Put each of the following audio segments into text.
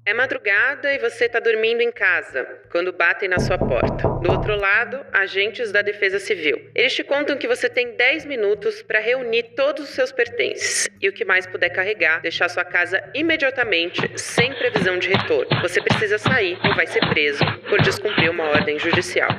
É madrugada e você está dormindo em casa, quando batem na sua porta. Do outro lado, agentes da Defesa Civil. Eles te contam que você tem 10 minutos para reunir todos os seus pertences. E o que mais puder carregar, deixar sua casa imediatamente, sem previsão de retorno. Você precisa sair ou vai ser preso por descumprir uma ordem judicial.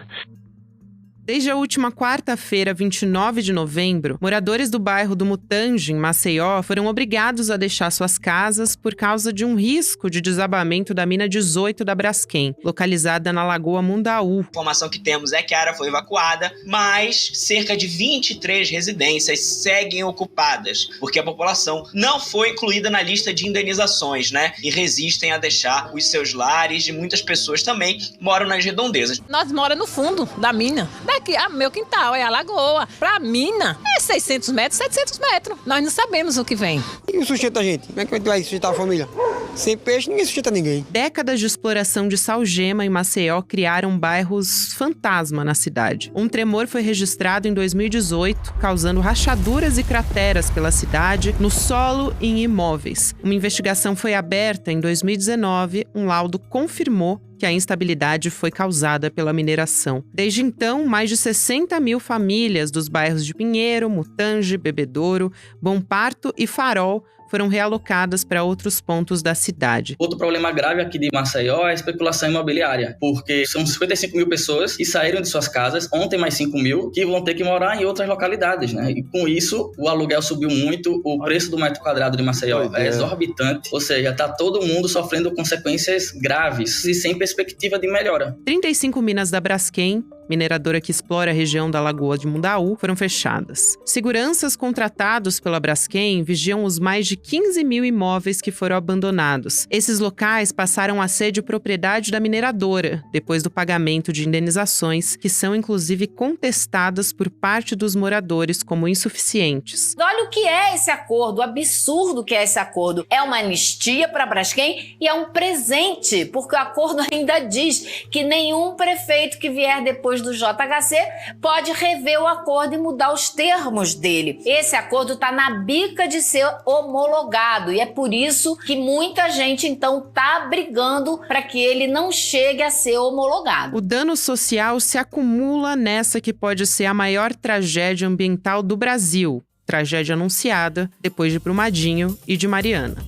Desde a última quarta-feira, 29 de novembro, moradores do bairro do Mutange, em Maceió, foram obrigados a deixar suas casas por causa de um risco de desabamento da mina 18 da Braskem, localizada na Lagoa Mundaú. A informação que temos é que a área foi evacuada, mas cerca de 23 residências seguem ocupadas, porque a população não foi incluída na lista de indenizações, né? E resistem a deixar os seus lares, e muitas pessoas também moram nas redondezas. Nós moramos no fundo da mina. Daqui, meu quintal é a lagoa. Pra mina, é 600 metros, 700 metros. Nós não sabemos o que vem. E o sustenta a gente? Como é que a gente vai sustentar a família? Sem peixe, ninguém sustenta ninguém. Décadas de exploração de salgema em Maceió criaram bairros fantasma na cidade. Um tremor foi registrado em 2018, causando rachaduras e crateras pela cidade, no solo e em imóveis. Uma investigação foi aberta em 2019, um laudo confirmou que a instabilidade foi causada pela mineração. Desde então, mais de 60 mil famílias dos bairros de Pinheiro, Mutange, Bebedouro, Bom Parto e Farol foram realocadas para outros pontos da cidade. Outro problema grave aqui de Maceió é a especulação imobiliária, porque são 55 mil pessoas que saíram de suas casas, ontem mais 5 mil, que vão ter que morar em outras localidades, né? E com isso, o aluguel subiu muito, o preço do metro quadrado de Maceió é exorbitante, ou seja, está todo mundo sofrendo consequências graves e sem perspectiva de melhora. 35 minas da Braskem, mineradora que explora a região da Lagoa de Mundaú, foram fechadas. Seguranças contratados pela Braskem vigiam os mais de 15 mil imóveis que foram abandonados. Esses locais passaram a ser de propriedade da mineradora, depois do pagamento de indenizações, que são inclusive contestadas por parte dos moradores como insuficientes. Olha o que é esse acordo, o absurdo que é esse acordo. É uma anistia para a Braskem e é um presente, porque o acordo ainda diz que nenhum prefeito que vier depois do JHC pode rever o acordo e mudar os termos dele. Esse acordo está na bica de ser homologado e é por isso que muita gente então está brigando para que ele não chegue a ser homologado. O dano social se acumula nessa que pode ser a maior tragédia ambiental do Brasil. Tragédia anunciada depois de Brumadinho e de Mariana.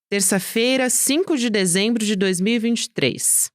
Terça-feira, 5 de dezembro de 2023.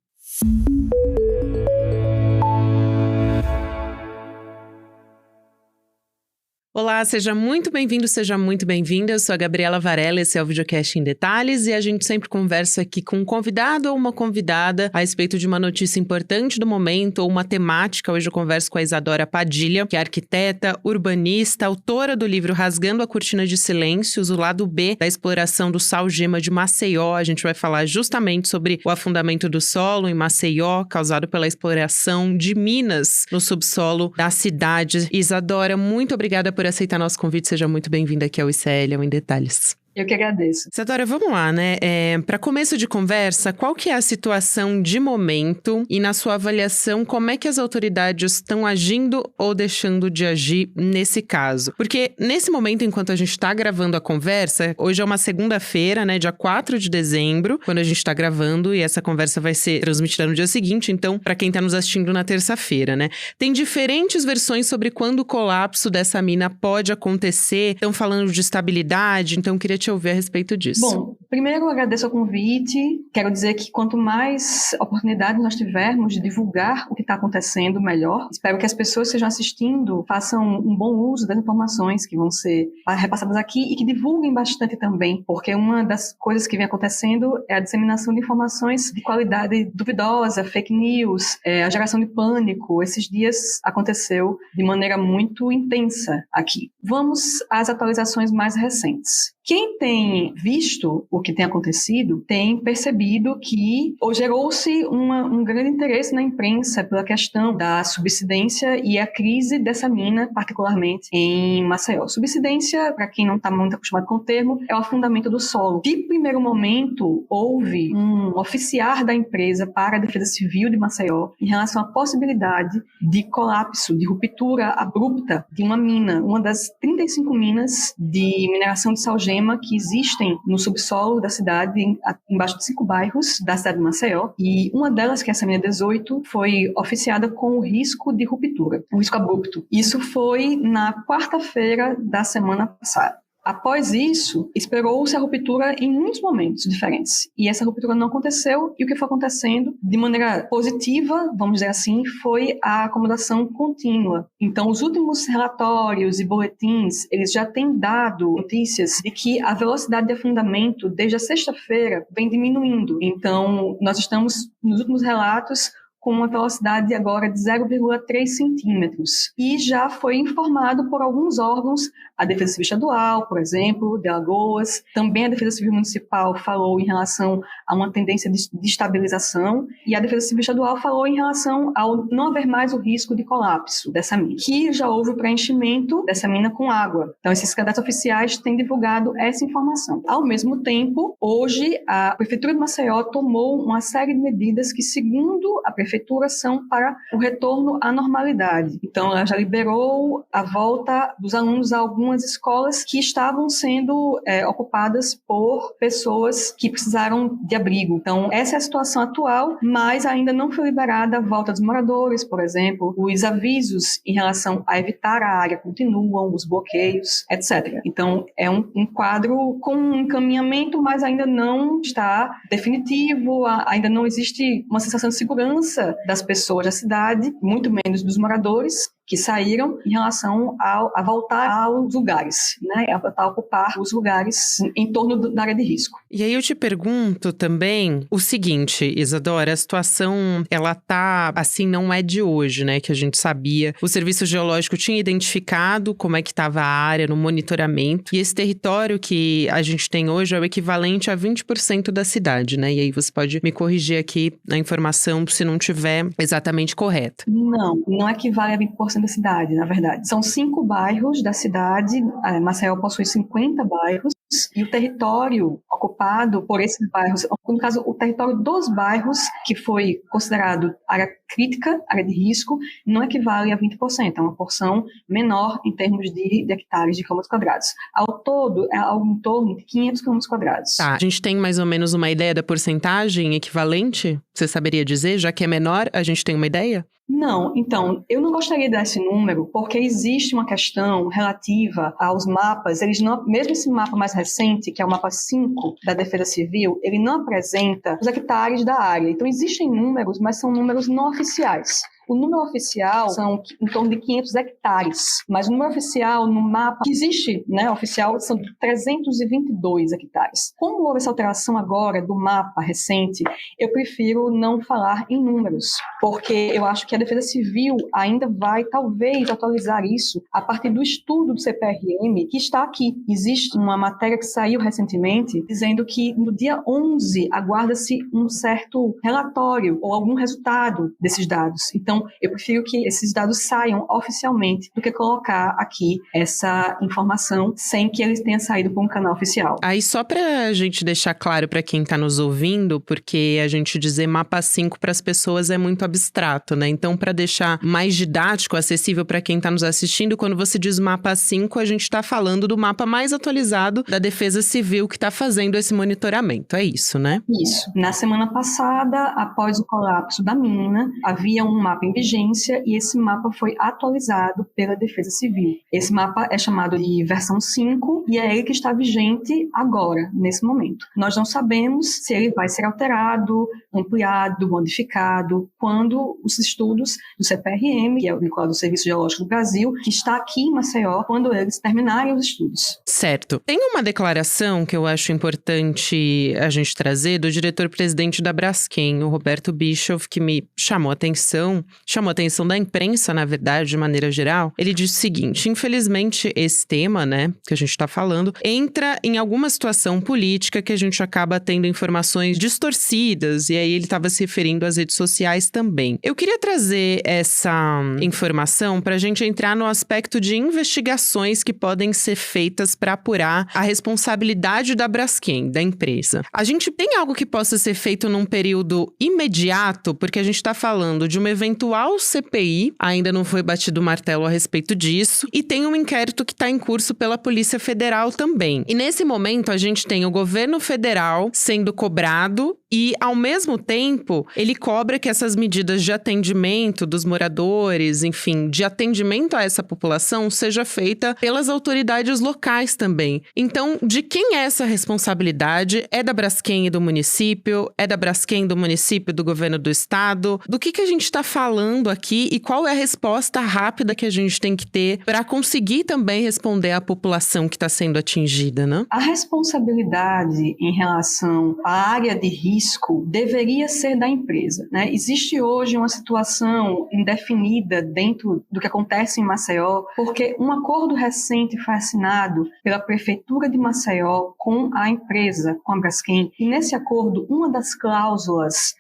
Olá, seja muito bem-vindo, seja muito bem-vinda. Eu sou a Gabriela Varela, esse é o Videocast em Detalhes e a gente sempre conversa aqui com um convidado ou uma convidada a respeito de uma notícia importante do momento ou uma temática. Hoje eu converso com a Isadora Padilha, que é arquiteta, urbanista, autora do livro Rasgando a Cortina de Silêncios, o lado B da exploração do salgema de Maceió. A gente vai falar justamente sobre o afundamento do solo em Maceió, causado pela exploração de minas no subsolo da cidade. Isadora, muito obrigada por aceitar nosso convite. Seja muito bem-vinda aqui ao ICL, ao Em Detalhes. Eu que agradeço. Isadora, vamos lá, né? Para começo de conversa, qual que é a situação de momento e, na sua avaliação, como é que as autoridades estão agindo ou deixando de agir nesse caso? Porque, nesse momento, enquanto a gente está gravando a conversa, hoje é uma segunda-feira, né? Dia 4 de dezembro, quando a gente está gravando, e essa conversa vai ser transmitida no dia seguinte, então, para quem está nos assistindo na terça-feira, né? Tem diferentes versões sobre quando o colapso dessa mina pode acontecer. Estão falando de estabilidade, então queria te ouvir a respeito disso. Bom, primeiro eu agradeço o convite. Quero dizer que quanto mais oportunidade nós tivermos de divulgar o que está acontecendo, melhor. Espero que as pessoas que estejam assistindo façam um bom uso das informações que vão ser repassadas aqui e que divulguem bastante também, porque uma das coisas que vem acontecendo é a disseminação de informações de qualidade duvidosa, fake news, a geração de pânico. Esses dias aconteceu de maneira muito intensa aqui. Vamos às atualizações mais recentes. Quem tem visto o o que tem acontecido, tem percebido que gerou-se um grande interesse na imprensa pela questão da subsidência e a crise dessa mina, particularmente em Maceió. Subsidência, para quem não está muito acostumado com o termo, é o afundamento do solo. De primeiro momento, houve um oficiar da empresa para a Defesa Civil de Maceió em relação à possibilidade de colapso, de ruptura abrupta de uma mina, uma das 35 minas de mineração de salgema que existem no subsolo da cidade, embaixo de 5 bairros da cidade de Maceió, e uma delas, que é essa mina 18, foi oficiada com o risco de ruptura, o risco abrupto. Isso foi na quarta-feira da semana passada. Após isso, esperou-se a ruptura em muitos momentos diferentes. E essa ruptura não aconteceu, e o que foi acontecendo, de maneira positiva, vamos dizer assim, foi a acomodação contínua. Então, os últimos relatórios e boletins, eles já têm dado notícias de que a velocidade de afundamento, desde a sexta-feira, vem diminuindo. Então, nós estamos, nos últimos relatos, com uma velocidade agora de 0,3 centímetros. E já foi informado por alguns órgãos, a Defesa Civil Estadual, por exemplo, de Alagoas, também a Defesa Civil Municipal falou em relação a uma tendência de estabilização, e a Defesa Civil Estadual falou em relação ao não haver mais o risco de colapso dessa mina, que já houve o preenchimento dessa mina com água. Então, esses cadastros oficiais têm divulgado essa informação. Ao mesmo tempo, hoje, a Prefeitura de Maceió tomou uma série de medidas que, segundo a Prefeitura, são para o retorno à normalidade. Então, ela já liberou a volta dos alunos a algumas escolas que estavam sendo ocupadas por pessoas que precisaram de abrigo. Então, essa é a situação atual, mas ainda não foi liberada a volta dos moradores, por exemplo. Os avisos em relação a evitar a área continuam, os bloqueios, etc. Então, é um quadro com um encaminhamento, mas ainda não está definitivo, ainda não existe uma sensação de segurança das pessoas da cidade, muito menos dos moradores que saíram em relação a voltar aos lugares, né? A voltar a ocupar os lugares em torno da área de risco. E aí eu te pergunto também o seguinte, Isadora, a situação, ela tá, assim, não é de hoje, né? Que a gente sabia. O Serviço Geológico tinha identificado como é que estava a área no monitoramento, e esse território que a gente tem hoje é o equivalente a 20% da cidade, né? E aí você pode me corrigir aqui na informação se não tiver exatamente correta. Não equivale a 20% da cidade, na verdade. São 5 bairros da cidade, Maceió possui 50 bairros, e o território ocupado por esses bairros, no caso, o território dos bairros, que foi considerado área crítica, área de risco, não equivale a 20%, é uma porção menor em termos de hectares de quilômetros quadrados. Ao todo, é algo em torno de 500 quilômetros quadrados. Tá, a gente tem mais ou menos uma ideia da porcentagem equivalente? Você saberia dizer? Já que é menor, a gente tem uma ideia? Não, então, eu não gostaria de dar esse número, porque existe uma questão relativa aos mapas, mesmo esse mapa mais recente, que é o mapa 5 da Defesa Civil, ele não apresenta os hectares da área. Então, existem números, mas são números não oficiais. O número oficial são em torno de 500 hectares, mas o número oficial no mapa que existe, né, oficial, são 322 hectares. Como houve essa alteração agora do mapa recente, eu prefiro não falar em números, porque eu acho que a Defesa Civil ainda vai, talvez, atualizar isso a partir do estudo do CPRM, que está aqui. Existe uma matéria que saiu recentemente, dizendo que no dia 11 aguarda-se um certo relatório ou algum resultado desses dados. Então, eu prefiro que esses dados saiam oficialmente do que colocar aqui essa informação sem que eles tenham saído por um canal oficial. Aí só pra gente deixar claro pra quem tá nos ouvindo, porque a gente dizer mapa 5 pras pessoas é muito abstrato, né? Então, pra deixar mais didático, acessível pra quem tá nos assistindo, quando você diz mapa 5, a gente tá falando do mapa mais atualizado da Defesa Civil que tá fazendo esse monitoramento. É isso, né? Isso. Na semana passada, após o colapso da mina, havia um mapa em vigência e esse mapa foi atualizado pela Defesa Civil. Esse mapa é chamado de versão 5 e é ele que está vigente agora, nesse momento. Nós não sabemos se ele vai ser alterado, ampliado, modificado, quando os estudos do CPRM, que é o vinculado ao Serviço Geológico do Brasil, que está aqui em Maceió, quando eles terminarem os estudos. Certo. Tem uma declaração que eu acho importante a gente trazer do diretor-presidente da Braskem, o Roberto Bischoff, que me chamou a atenção. chamou a atenção da imprensa, na verdade, de maneira geral. Ele disse o seguinte: infelizmente, esse tema, né, que a gente está falando, entra em alguma situação política que a gente acaba tendo informações distorcidas, e aí ele estava se referindo às redes sociais também. Eu queria trazer essa informação para a gente entrar no aspecto de investigações que podem ser feitas para apurar a responsabilidade da Braskem, da empresa. A gente tem algo que possa ser feito num período imediato, porque a gente está falando de uma eventual CPI, ainda não foi batido o martelo a respeito disso, e tem um inquérito que está em curso pela Polícia Federal também. E nesse momento a gente tem o governo federal sendo cobrado e, ao mesmo tempo, ele cobra que essas medidas de atendimento dos moradores, enfim, de atendimento a essa população, seja feita pelas autoridades locais também. Então, de quem é essa responsabilidade? É da Braskem e do município? É da Braskem, do município, do governo do estado? Do que a gente está falando aqui e qual é a resposta rápida que a gente tem que ter para conseguir também responder à população que está sendo atingida, né? A responsabilidade em relação à área de risco deveria ser da empresa, né? Existe hoje uma situação indefinida dentro do que acontece em Maceió, porque um acordo recente foi assinado pela Prefeitura de Maceió com a empresa, com a Braskem, e nesse acordo, uma das cláusulas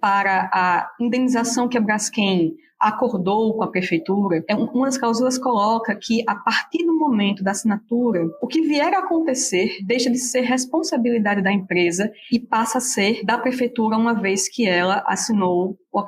para a indenização que a Braskem acordou com a prefeitura, uma das cláusulas coloca que, a partir do momento da assinatura, o que vier a acontecer deixa de ser responsabilidade da empresa e passa a ser da prefeitura, uma vez que ela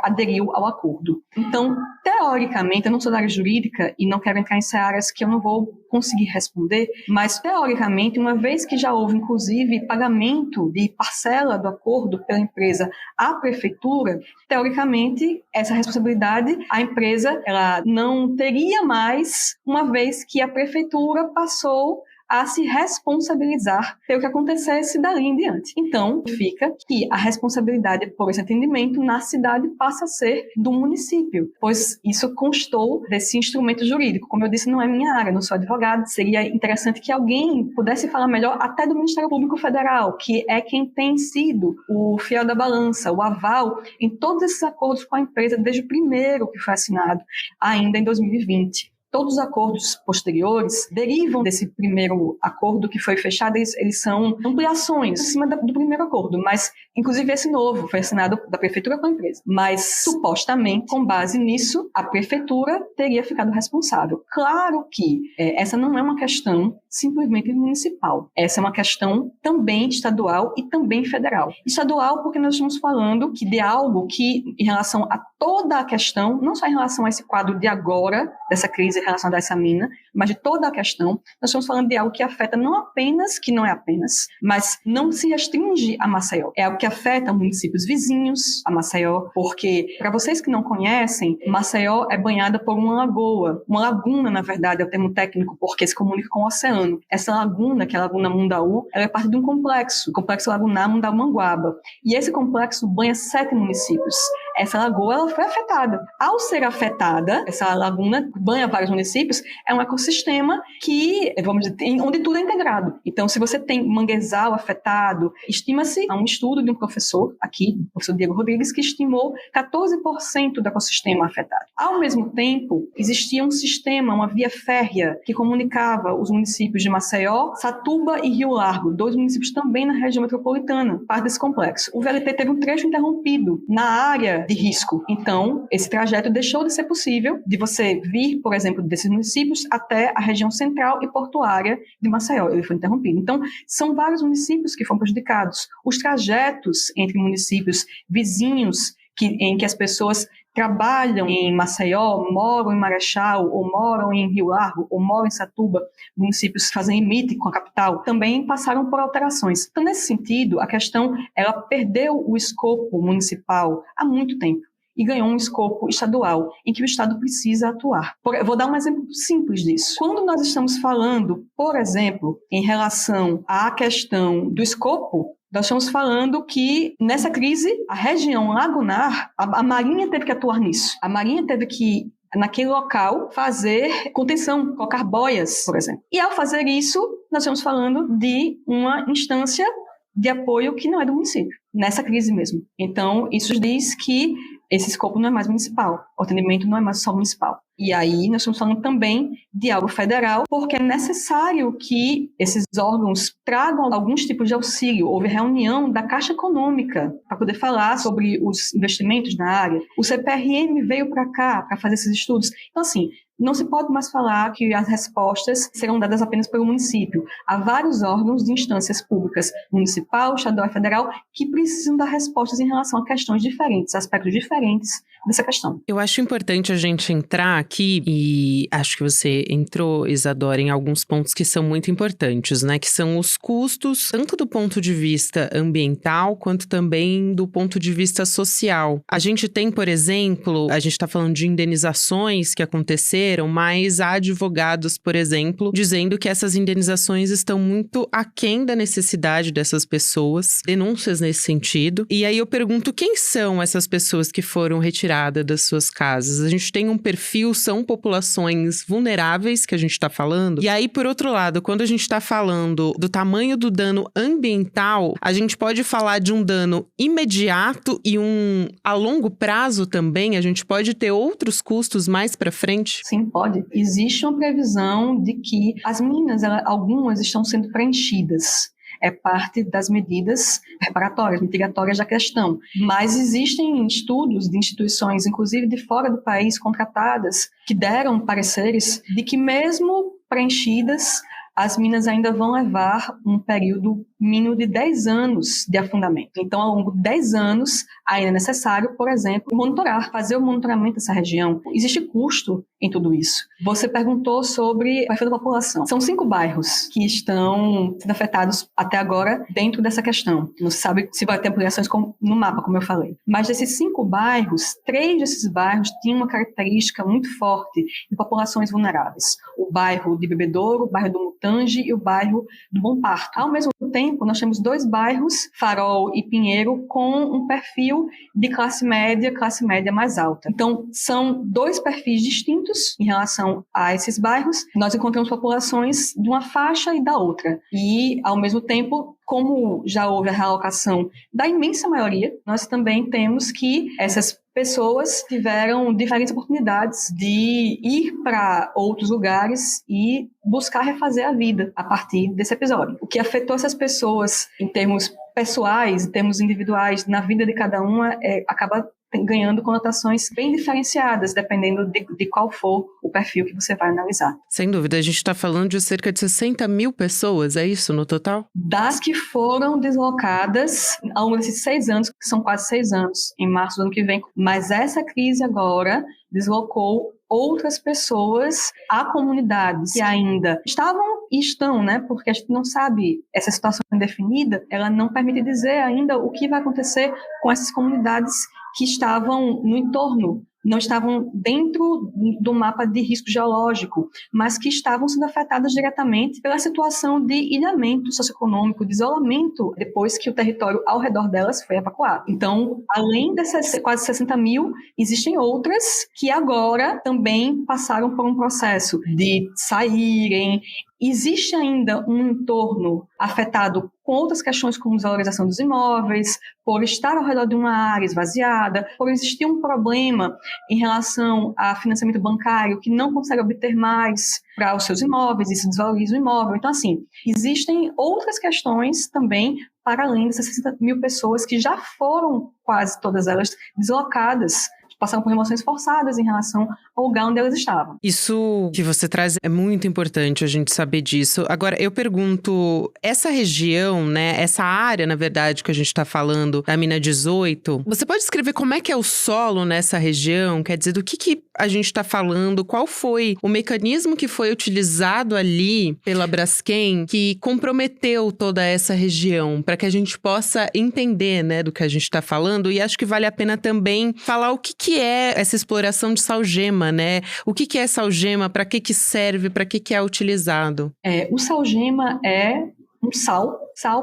aderiu ao acordo. Então, teoricamente, eu não sou da área jurídica e não quero entrar em searas que eu não vou conseguir responder, mas, teoricamente, uma vez que já houve, inclusive, pagamento de parcela do acordo pela empresa à prefeitura, teoricamente, essa responsabilidade, a empresa ela não teria mais, uma vez que a prefeitura passou a se responsabilizar pelo que acontecesse dali em diante. Então, fica que a responsabilidade por esse atendimento na cidade passa a ser do município, pois isso constou desse instrumento jurídico. Como eu disse, não é minha área, não sou advogada, seria interessante que alguém pudesse falar melhor até do Ministério Público Federal, que é quem tem sido o fiel da balança, o aval em todos esses acordos com a empresa, desde o primeiro que foi assinado, ainda em 2020. Todos os acordos posteriores derivam desse primeiro acordo que foi fechado, eles são ampliações em cima do primeiro acordo, mas inclusive esse novo foi assinado da prefeitura com a empresa. Mas, supostamente, com base nisso, a prefeitura teria ficado responsável. Claro que essa não é uma questão simplesmente municipal. Essa é uma questão também estadual e também federal. Estadual porque nós estamos falando de algo que, em relação a toda a questão, não só em relação a esse quadro de agora, dessa crise relacionada a essa mina, mas de toda a questão, nós estamos falando de algo que afeta não apenas, que não é apenas, mas não se restringe a Maceió. É algo que afeta municípios vizinhos a Maceió, porque, para vocês que não conhecem, Maceió é banhada por uma lagoa. Uma laguna, na verdade, é o termo técnico, porque se comunica com o oceano. Essa laguna, que é a Laguna Mundaú, ela é parte de um complexo, o Complexo Lagunar Mundaú-Manguaba. E esse complexo banha 7 municípios. Essa lagoa ela foi afetada. Ao ser afetada, essa laguna banha vários municípios, é um ecossistema que, vamos dizer, onde tudo é integrado. Então, se você tem manguezal afetado, estima-se, há um estudo de um professor aqui, o professor Diego Rodrigues, que estimou 14% do ecossistema afetado. Ao mesmo tempo, existia um sistema, uma via férrea, que comunicava os municípios de Maceió, Satuba e Rio Largo, 2 municípios também na região metropolitana, parte desse complexo. O VLT teve um trecho interrompido na área de risco. Então, esse trajeto deixou de ser possível de você vir, por exemplo, desses municípios até a região central e portuária de Maceió. Ele foi interrompido. Então, são vários municípios que foram prejudicados. Os trajetos entre municípios vizinhos em que as pessoas trabalham em Maceió, moram em Marechal, ou moram em Rio Largo, ou moram em Satuba, municípios que fazem limite com a capital, também passaram por alterações. Então, nesse sentido, a questão ela perdeu o escopo municipal há muito tempo e ganhou um escopo estadual, em que o Estado precisa atuar. Eu vou dar um exemplo simples disso. Quando nós estamos falando, por exemplo, em relação à questão do escopo, nós estamos falando que, nessa crise, a região lagunar, a Marinha teve que atuar nisso. A Marinha teve que, naquele local, fazer contenção, colocar boias, por exemplo. E, ao fazer isso, nós estamos falando de uma instância de apoio que não é do município, nessa crise mesmo. Então, isso diz que esse escopo não é mais municipal, o atendimento não é mais só municipal. E aí nós estamos falando também de algo federal, porque é necessário que esses órgãos tragam alguns tipos de auxílio. Houve reunião da Caixa Econômica para poder falar sobre os investimentos na área. O CPRM veio para cá para fazer esses estudos. Então, assim, não se pode mais falar que as respostas serão dadas apenas pelo município. Há vários órgãos de instâncias públicas, municipal, estadual e federal, que precisam dar respostas em relação a questões diferentes, aspectos diferentes dessa questão. Eu acho importante a gente entrar aqui, e acho que você entrou, Isadora, em alguns pontos que são muito importantes, né? Que são os custos, tanto do ponto de vista ambiental, quanto também do ponto de vista social. A gente tem, por exemplo, a gente está falando de indenizações que aconteceram, mas há advogados, por exemplo, dizendo que essas indenizações estão muito aquém da necessidade dessas pessoas, denúncias nesse sentido. E aí eu pergunto, quem são essas pessoas que foram retiradas das suas casas? A gente tem um perfil, são populações vulneráveis que a gente está falando. E aí, por outro lado, quando a gente está falando do tamanho do dano ambiental, a gente pode falar de um dano imediato e um a longo prazo também? A gente pode ter outros custos mais para frente? Sim, pode. Existe uma previsão de que as minas, algumas estão sendo preenchidas. É parte das medidas reparatórias, mitigatórias da questão. Mas existem estudos de instituições, inclusive de fora do país, contratadas, que deram pareceres de que mesmo preenchidas, as minas ainda vão levar um período mínimo de 10 anos de afundamento. Então, ao longo de 10 anos, ainda é necessário, por exemplo, monitorar, fazer o monitoramento dessa região. Existe custo em tudo isso. Você perguntou sobre o perfil da população. São 5 bairros que estão sendo afetados até agora dentro dessa questão. Não se sabe se vai ter ampliações no mapa, como eu falei. Mas desses 5 bairros, 3 desses bairros tinham uma característica muito forte de populações vulneráveis. O bairro de Bebedouro, o bairro do Mutange e o bairro do Bom Parto. Ao mesmo tempo, nós temos 2 bairros, Farol e Pinheiro, com um perfil de classe média mais alta. Então, são 2 perfis distintos em relação a esses bairros. Nós encontramos populações de uma faixa e da outra. E, ao mesmo tempo, como já houve a realocação da imensa maioria, nós também temos que essas pessoas tiveram diferentes oportunidades de ir para outros lugares e buscar refazer a vida a partir desse episódio. O que afetou essas pessoas em termos pessoais, em termos individuais, na vida de cada uma, acaba ganhando conotações bem diferenciadas, dependendo de qual for o perfil que você vai analisar. Sem dúvida, a gente está falando de cerca de 60 mil pessoas, é isso no total? Das que foram deslocadas ao longo desses 6 anos, que são quase 6 anos, em março do ano que vem. Mas essa crise agora deslocou outras pessoas a comunidades que ainda estavam e estão, né? Porque a gente não sabe, essa situação indefinida, ela não permite dizer ainda o que vai acontecer com essas comunidades que estavam no entorno, não estavam dentro do mapa de risco geológico, mas que estavam sendo afetadas diretamente pela situação de ilhamento socioeconômico, de isolamento, depois que o território ao redor delas foi evacuado. Então, além dessas quase 60 mil, existem outras que agora também passaram por um processo de saírem. Existe ainda um entorno afetado com outras questões como desvalorização dos imóveis, por estar ao redor de uma área esvaziada, por existir um problema em relação a financiamento bancário que não consegue obter mais para os seus imóveis, isso desvaloriza o imóvel. Então, assim, existem outras questões também para além dessas 60 mil pessoas que já foram, quase todas elas, deslocadas, passaram por remoções forçadas em relação ao lugar onde elas estavam. Isso que você traz é muito importante a gente saber disso. Agora, eu pergunto, essa região, né, essa área, na verdade, que a gente está falando, da Mina 18, você pode descrever como é que é o solo nessa região? Quer dizer, do que a gente está falando? Qual foi o mecanismo que foi utilizado ali pela Braskem que comprometeu toda essa região? Para que a gente possa entender, né, do que a gente está falando. E acho que vale a pena também falar o que é essa exploração de salgema, né? O que é essa algema? Para que serve? Para que é utilizado? O salgema é um sal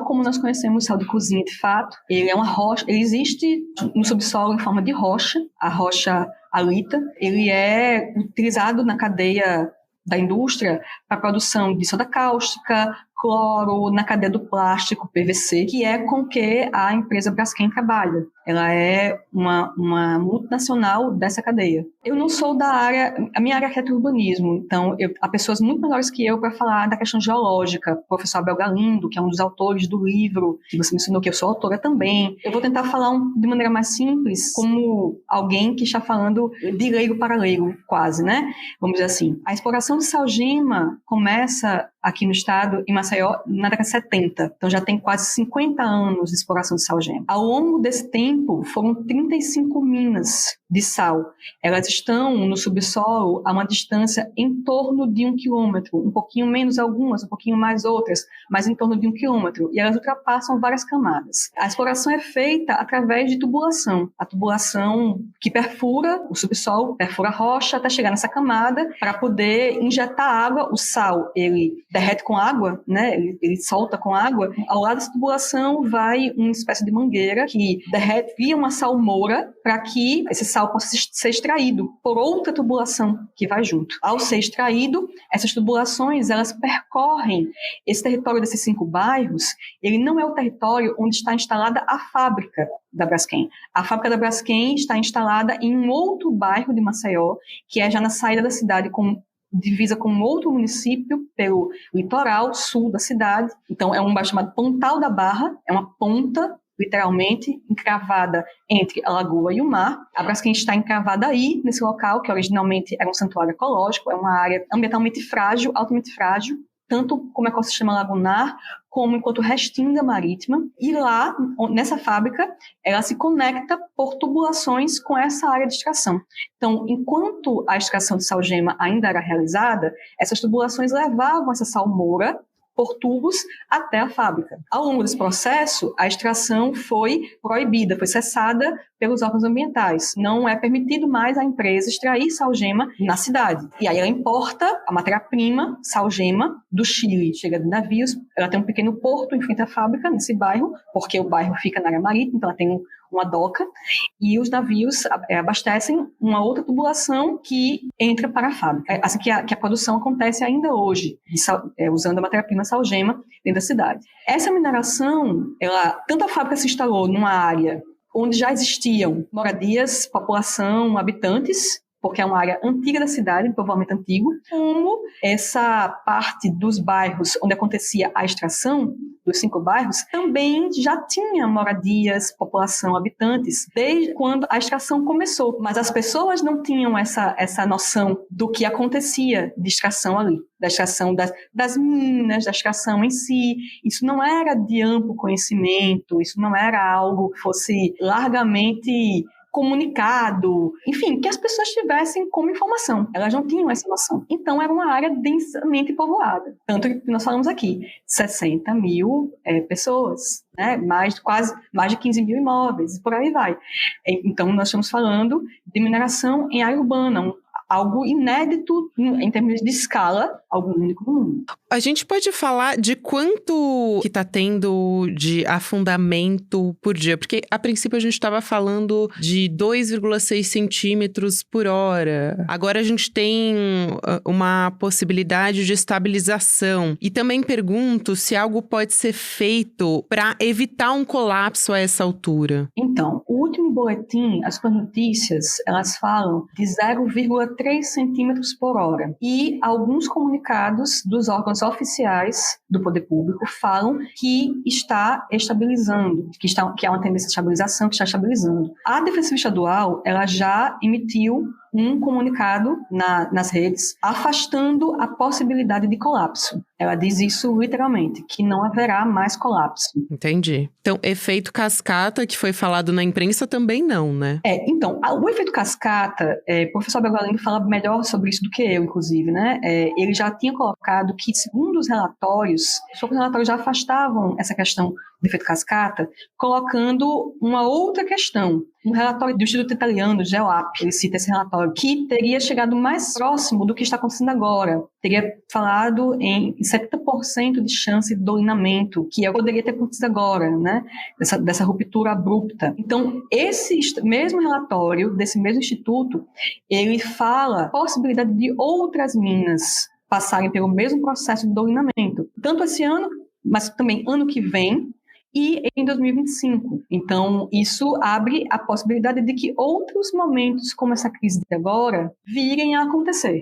como nós conhecemos, sal de cozinha de fato. Ele é uma rocha, ele existe no subsolo em forma de rocha, a rocha halita. Ele é utilizado na cadeia da indústria para a produção de soda cáustica, cloro, na cadeia do plástico, PVC, que é com que a empresa Braskem trabalha. Ela é uma multinacional dessa cadeia. Eu não sou da área, a minha área é retrourbanismo, então há pessoas muito melhores que eu para falar da questão geológica. O professor Abel Galindo, que é um dos autores do livro, que você mencionou que eu sou autora também. Eu vou tentar falar de maneira mais simples, como alguém que está falando de leigo para leigo, quase, né? Vamos dizer assim. A exploração de salgema começa aqui no estado, em Maceió, na década de 70. Então já tem quase 50 anos de exploração de salgema. Ao longo desse tempo, foram 35 minas de sal. Elas estão no subsolo a uma distância em torno de 1 quilômetro, um pouquinho menos algumas, um pouquinho mais outras, mas em torno de 1 quilômetro. E elas ultrapassam várias camadas. A exploração é feita através de tubulação. A tubulação que perfura o subsolo, perfura a rocha até chegar nessa camada para poder injetar água. O sal, ele derrete com água, né? Ele solta com água. Ao lado dessa tubulação vai uma espécie de mangueira que derrete, cria uma salmoura para que esse sal possa ser extraído por outra tubulação que vai junto. Ao ser extraído, essas tubulações, elas percorrem esse território desses 5 bairros. Ele não é o território onde está instalada a fábrica da Braskem. A fábrica da Braskem está instalada em um outro bairro de Maceió, que é já na saída da cidade, divisa com outro município pelo litoral sul da cidade. Então, é um bairro chamado Pontal da Barra, é uma ponta, literalmente, encravada entre a lagoa e o mar. A Braskem está encravada aí, nesse local, que originalmente era um santuário ecológico, é uma área ambientalmente frágil, altamente frágil, tanto como ecossistema lagunar, como enquanto restinga marítima. E lá, nessa fábrica, ela se conecta por tubulações com essa área de extração. Então, enquanto a extração de salgema ainda era realizada, essas tubulações levavam essa salmoura por tubos até a fábrica. Ao longo desse processo, a extração foi proibida, foi cessada pelos órgãos ambientais. Não é permitido mais à empresa extrair salgema na cidade. E aí ela importa a matéria-prima, salgema, do Chile. Chega de navios, ela tem um pequeno porto em frente à fábrica, nesse bairro, porque o bairro fica na área marítima, então ela tem uma doca, e os navios abastecem uma outra tubulação que entra para a fábrica. Assim que a produção acontece ainda hoje, usando a matéria-prima salgema dentro da cidade. Essa mineração, tanto a fábrica se instalou numa área onde já existiam moradias, população, habitantes, porque é uma área antiga da cidade, um povoamento antigo, como essa parte dos bairros onde acontecia a extração, dos 5 bairros, também já tinha moradias, população, habitantes, desde quando a extração começou. Mas as pessoas não tinham essa noção do que acontecia de extração ali, da extração das minas, da extração em si. Isso não era de amplo conhecimento, isso não era algo que fosse largamente comunicado, enfim, que as pessoas tivessem como informação. Elas não tinham essa noção. Então, era uma área densamente povoada. Tanto que nós falamos aqui, 60 mil pessoas, né? mais de 15 mil imóveis, por aí vai. Então, nós estamos falando de mineração em área urbana, algo inédito em termos de escala, algo único no mundo. A gente pode falar de quanto que está tendo de afundamento por dia? Porque, a princípio, a gente estava falando de 2,6 centímetros por hora. Agora, a gente tem uma possibilidade de estabilização. E também pergunto se algo pode ser feito para evitar um colapso a essa altura. Então, o último boletim, as notícias, elas falam de 0,3 centímetros por hora. E alguns comunicados dos órgãos oficiais do poder público falam que está estabilizando, que há uma tendência de estabilização, que está estabilizando. A Defensiva Estadual, ela já emitiu um comunicado nas redes afastando a possibilidade de colapso. Ela diz isso literalmente, que não haverá mais colapso. Entendi. Então, efeito cascata, que foi falado na imprensa, também não, né? Então, o efeito cascata, o professor Abel Galindo fala melhor sobre isso do que eu, inclusive, né? Ele já tinha colocado que, segundo os relatórios já afastavam essa questão do efeito cascata, colocando uma outra questão. Um relatório do Instituto Italiano, GEOAP, ele cita esse relatório, que teria chegado mais próximo do que está acontecendo agora. Teria falado em 70% de chance de dolinamento, que poderia ter acontecido agora, né? Dessa ruptura abrupta. Então, esse mesmo relatório, desse mesmo instituto, ele fala a possibilidade de outras minas passarem pelo mesmo processo de doutrinamento, tanto esse ano, mas também ano que vem e em 2025. Então, isso abre a possibilidade de que outros momentos, como essa crise de agora, virem a acontecer.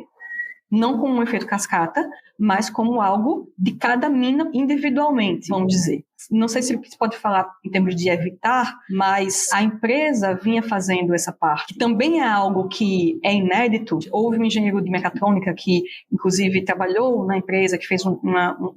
Não como um efeito cascata, mas como algo de cada mina individualmente, vamos dizer. Não sei se se pode falar em termos de evitar, mas a empresa vinha fazendo essa parte. Também é algo que é inédito. Houve um engenheiro de mecatrônica que, inclusive, trabalhou na empresa, que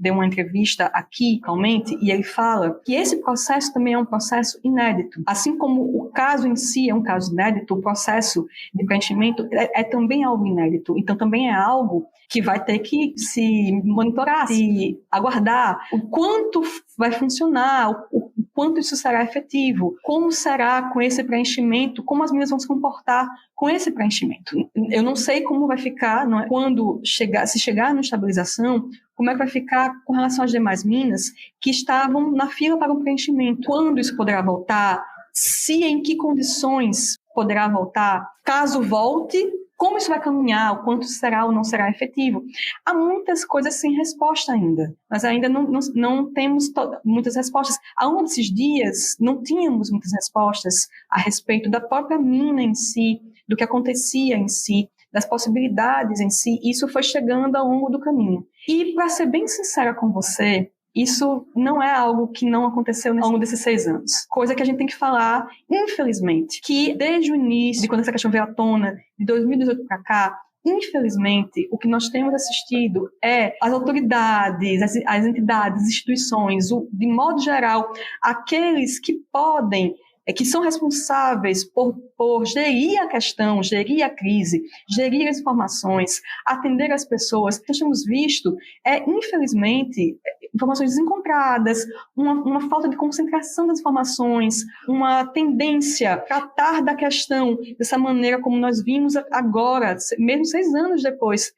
deu uma entrevista aqui, localmente, e ele fala que esse processo também é um processo inédito. Assim como o caso em si é um caso inédito, o processo de preenchimento é também algo inédito. Então, também é algo que vai ter que se monitorar, se aguardar o quanto vai funcionar, o quanto isso será efetivo, como será com esse preenchimento, como as minas vão se comportar com esse preenchimento. Eu não sei como vai ficar, não é? Quando se chegar na estabilização, como é que vai ficar com relação às demais minas que estavam na fila para o preenchimento, quando isso poderá voltar, se em que condições poderá voltar, caso volte, como isso vai caminhar, o quanto será ou não será efetivo. Há muitas coisas sem resposta ainda. Nós ainda não temos muitas respostas. Há um desses dias, não tínhamos muitas respostas a respeito da própria mina em si, do que acontecia em si, das possibilidades em si. Isso foi chegando ao longo do caminho. E, para ser bem sincera com você, isso não é algo que não aconteceu ao longo desses 6 anos. Coisa que a gente tem que falar, infelizmente, que desde o início, de quando essa questão veio à tona, de 2018 para cá, infelizmente, o que nós temos assistido é as autoridades, as entidades, as instituições, de modo geral, aqueles que podem, que são responsáveis por gerir a questão, gerir a crise, gerir as informações, atender as pessoas. O que nós temos visto infelizmente, informações desencontradas, uma falta de concentração das informações, uma tendência a tratar da questão dessa maneira como nós vimos agora, mesmo 6 anos depois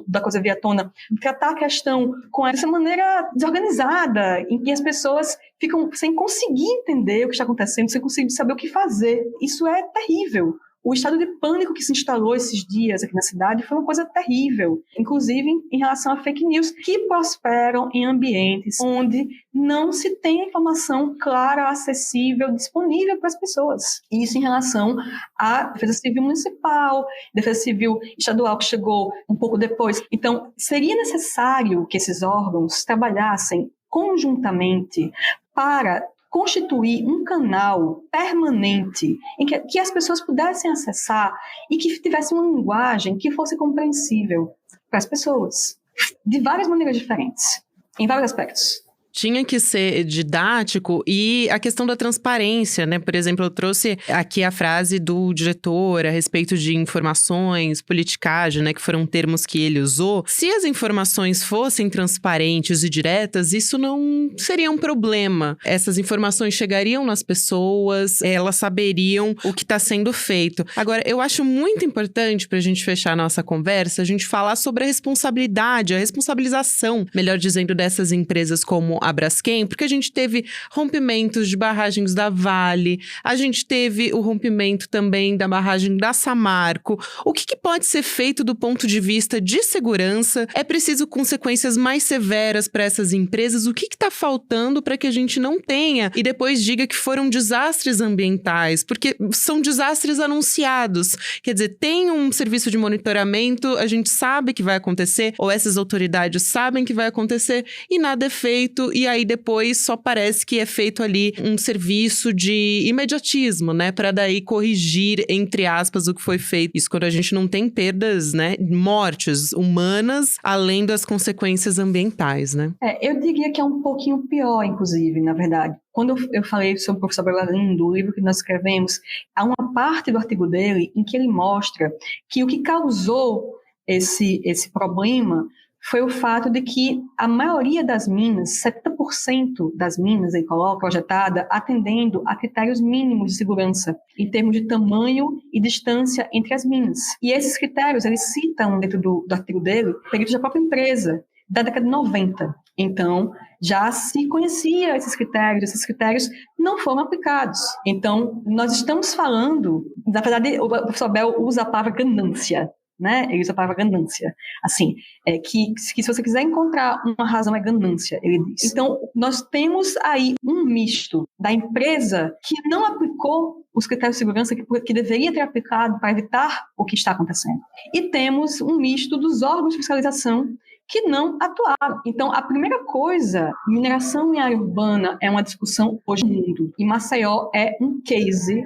da coisa vir à tona, tratar a questão com essa maneira desorganizada, em que as pessoas ficam sem conseguir entender o que está acontecendo, sem conseguir saber o que fazer. Isso é terrível. O estado de pânico que se instalou esses dias aqui na cidade foi uma coisa terrível, inclusive em relação a fake news, que prosperam em ambientes onde não se tem a informação clara, acessível, disponível para as pessoas. Isso em relação à Defesa Civil Municipal, Defesa Civil Estadual, que chegou um pouco depois. Então, seria necessário que esses órgãos trabalhassem conjuntamente para constituir um canal permanente em que as pessoas pudessem acessar e que tivesse uma linguagem que fosse compreensível para as pessoas, de várias maneiras diferentes, em vários aspectos. Tinha que ser didático e a questão da transparência, né? Por exemplo, eu trouxe aqui a frase do diretor a respeito de informações, politicagem, né? Que foram termos que ele usou. Se as informações fossem transparentes e diretas, isso não seria um problema. Essas informações chegariam nas pessoas, elas saberiam o que está sendo feito. Agora, eu acho muito importante, para a gente fechar a nossa conversa, a gente falar sobre a responsabilidade, a responsabilização, melhor dizendo, dessas empresas como a Braskem, porque a gente teve rompimentos de barragens da Vale, a gente teve o rompimento também da barragem da Samarco. O que pode ser feito do ponto de vista de segurança? É preciso consequências mais severas para essas empresas? O que está faltando para que a gente não tenha e depois diga que foram desastres ambientais? Porque são desastres anunciados. Quer dizer, tem um serviço de monitoramento, a gente sabe que vai acontecer, ou essas autoridades sabem que vai acontecer, e nada é feito. E aí depois só parece que é feito ali um serviço de imediatismo, né? Para daí corrigir, entre aspas, o que foi feito. Isso quando a gente não tem perdas, né? Mortes humanas, além das consequências ambientais, né? Eu diria que é um pouquinho pior, inclusive, na verdade. Quando eu falei sobre o professor Bellarino, do livro que nós escrevemos, há uma parte do artigo dele em que ele mostra que o que causou esse problema foi o fato de que a maioria das minas, 70% das minas, ele coloca, projetada, atendendo a critérios mínimos de segurança, em termos de tamanho e distância entre as minas. E esses critérios, eles citam dentro do artigo dele, peritos da própria empresa, da década de 90. Então, já se conhecia esses critérios não foram aplicados. Então, nós estamos falando, na verdade, o professor Bel usa a palavra ganância. né? Ele usa a palavra ganância. Assim, que se você quiser encontrar uma razão é ganância, ele diz. Então, nós temos aí um misto da empresa que não aplicou os critérios de segurança que deveria ter aplicado para evitar o que está acontecendo. E temos um misto dos órgãos de fiscalização que não atuaram. Então, a primeira coisa, mineração em área urbana é uma discussão hoje no mundo. E Maceió é um case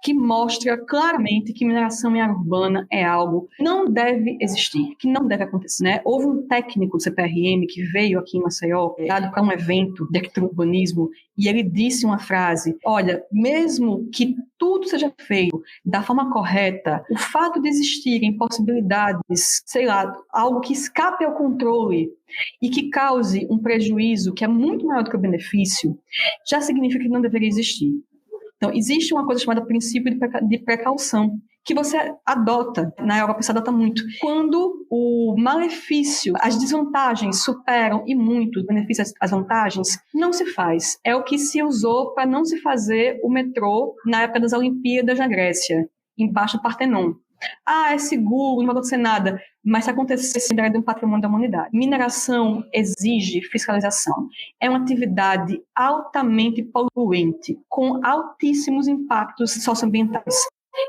que mostra claramente que mineração em área urbana é algo que não deve existir, que não deve acontecer, né? Houve um técnico do CPRM que veio aqui em Maceió, dado para um evento de arquitetura e urbanismo, e ele disse uma frase: olha, mesmo que tudo seja feito da forma correta, o fato de existirem possibilidades, sei lá, algo que escape ao controle e que cause um prejuízo que é muito maior do que o benefício, já significa que não deveria existir. Então, existe uma coisa chamada princípio de precaução, que você adota, na Europa se adota muito. Quando o malefício, as desvantagens superam e muito os benefícios, as vantagens, não se faz. É o que se usou para não se fazer o metrô na época das Olimpíadas na Grécia, embaixo do Partenon. É seguro, não vai acontecer nada. Mas se acontecesse, era de um patrimônio da humanidade. Mineração exige fiscalização. É uma atividade altamente poluente, com altíssimos impactos socioambientais.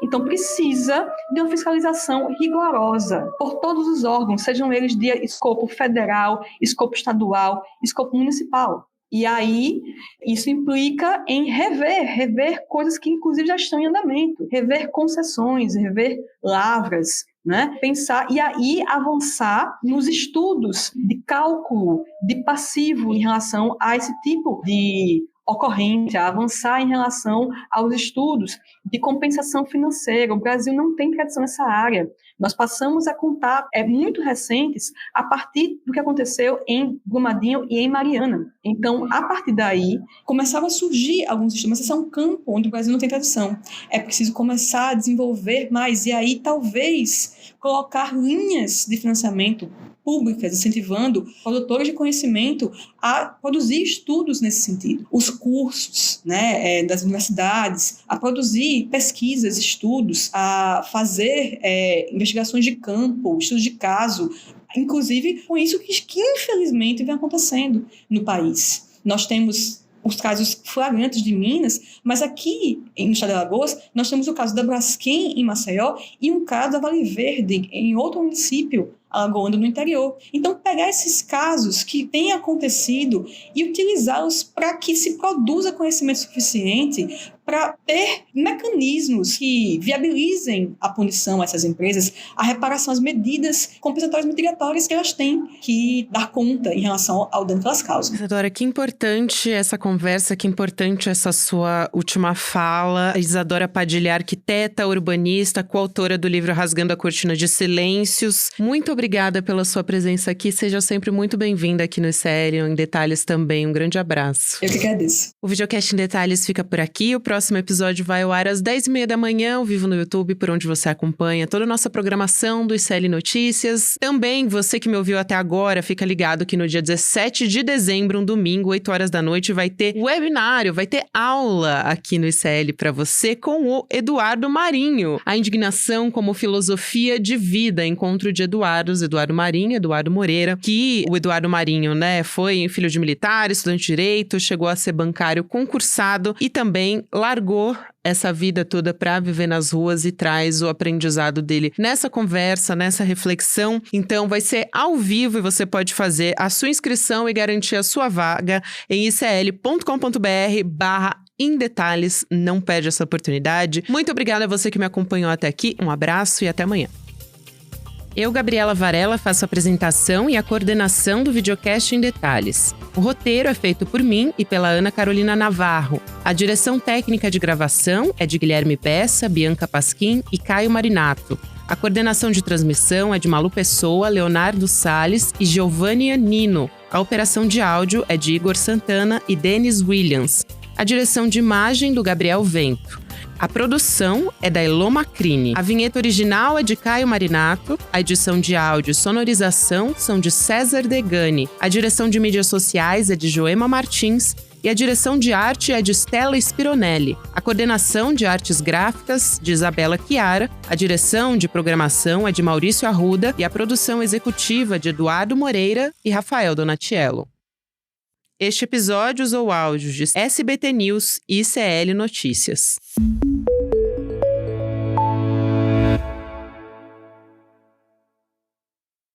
Então, precisa de uma fiscalização rigorosa por todos os órgãos, sejam eles de escopo federal, escopo estadual, escopo municipal. E aí, isso implica em rever coisas que, inclusive, já estão em andamento, rever concessões, rever lavras, né? Pensar e aí avançar nos estudos de cálculo de passivo em relação a esse tipo de ocorrência, avançar em relação aos estudos de compensação financeira. O Brasil não tem tradição nessa área. Nós passamos a contar muito recentes a partir do que aconteceu em Brumadinho e em Mariana. Então, a partir daí, começaram a surgir alguns estudos, mas esse é um campo onde o Brasil não tem tradição. É preciso começar a desenvolver mais e aí talvez colocar linhas de financiamento públicas, incentivando produtores de conhecimento a produzir estudos nesse sentido. Os cursos, né, das universidades, a produzir pesquisas, estudos, a fazer investigações de campo, estudos de caso, inclusive com isso que infelizmente vem acontecendo no país. Nós temos os casos flagrantes de Minas, mas aqui no estado de Alagoas nós temos o caso da Braskem em Maceió e um caso da Vale Verde em outro município alagoano no interior. Então, pegar esses casos que têm acontecido e utilizá-los para que se produza conhecimento suficiente para ter mecanismos que viabilizem a punição a essas empresas, a reparação, as medidas compensatórias mitigatórias que elas têm que dar conta em relação ao dano que elas causam. Isadora, que importante essa conversa, que importante essa sua última fala. Isadora Padilha, arquiteta, urbanista, coautora do livro Rasgando a Cortina de Silêncios. Muito obrigada pela sua presença aqui. Seja sempre muito bem-vinda aqui no ICL em Detalhes também. Um grande abraço. Eu que agradeço. O Videocast em Detalhes fica por aqui. O próximo episódio vai ao ar às 10h30 da manhã, ao vivo no YouTube, por onde você acompanha toda a nossa programação do ICL Notícias. Também, você que me ouviu até agora, fica ligado que no dia 17 de dezembro, um domingo, 8 horas da noite, vai ter webinário, vai ter aula aqui no ICL para você com o Eduardo Marinho. A indignação como filosofia de vida, encontro de Eduardo Marinho, Eduardo Moreira, que o Eduardo Marinho, né, foi filho de militar, estudante de direito, chegou a ser bancário concursado e também largou essa vida toda para viver nas ruas e traz o aprendizado dele nessa conversa, nessa reflexão. Então vai ser ao vivo e você pode fazer a sua inscrição e garantir a sua vaga em icl.com.br/emdetalhes. Não perde essa oportunidade. Muito obrigada a você que me acompanhou até aqui. Um abraço e até amanhã. Eu, Gabriela Varela, faço a apresentação e a coordenação do Videocast em Detalhes. O roteiro é feito por mim e pela Ana Carolina Navarro. A direção técnica de gravação é de Guilherme Bessa, Bianca Pasquim e Caio Marinato. A coordenação de transmissão é de Malu Pessoa, Leonardo Salles e Giovanni Nino. A operação de áudio é de Igor Santana e Denis Williams. A direção de imagem do Gabriel Vento. A produção é da Elô Macrini. A vinheta original é de Caio Marinato. A edição de áudio e sonorização são de César Degani. A direção de mídias sociais é de Joema Martins. E a direção de arte é de Stella Spironelli. A coordenação de artes gráficas de Isabela Chiara, a direção de programação é de Maurício Arruda e a produção executiva de Eduardo Moreira e Rafael Donatiello. Este episódio usou áudios de SBT News e ICL Notícias.